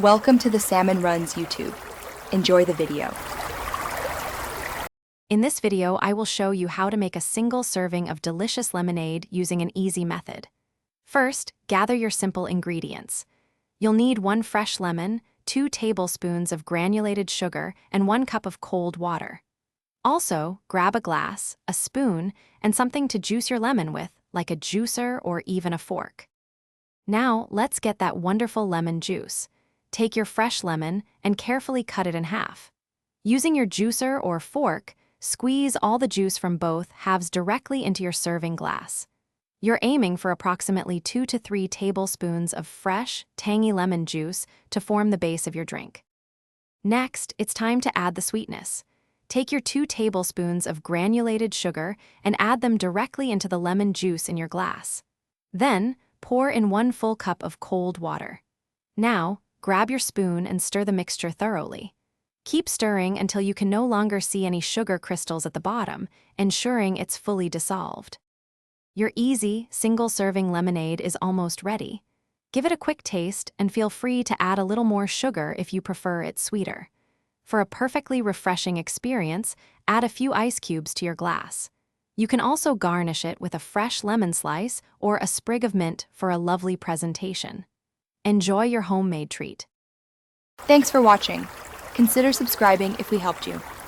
Welcome to the Salmon Runs YouTube. Enjoy the video. In this video, I will show you how to make a single serving of delicious lemonade using an easy method. First, gather your simple ingredients. You'll need 1 fresh lemon, 2 tablespoons of granulated sugar, and 1 cup of cold water. Also, grab a glass, a spoon, and something to juice your lemon with, like a juicer or even a fork. Now, let's get that wonderful lemon juice. Take your fresh lemon and carefully cut it in half. Using your juicer or fork, squeeze all the juice from both halves directly into your serving glass. You're aiming for approximately 2 to 3 tablespoons of fresh, tangy lemon juice to form the base of your drink. Next, it's time to add the sweetness. Take your 2 tablespoons of granulated sugar and add them directly into the lemon juice in your glass. Then, pour in 1 full cup of cold water. Now, grab your spoon and stir the mixture thoroughly. Keep stirring until you can no longer see any sugar crystals at the bottom, ensuring it's fully dissolved. Your easy, single-serving lemonade is almost ready. Give it a quick taste and feel free to add a little more sugar if you prefer it sweeter. For a perfectly refreshing experience, add a few ice cubes to your glass. You can also garnish it with a fresh lemon slice or a sprig of mint for a lovely presentation. Enjoy your homemade treat. Thanks for watching. Consider subscribing if we helped you.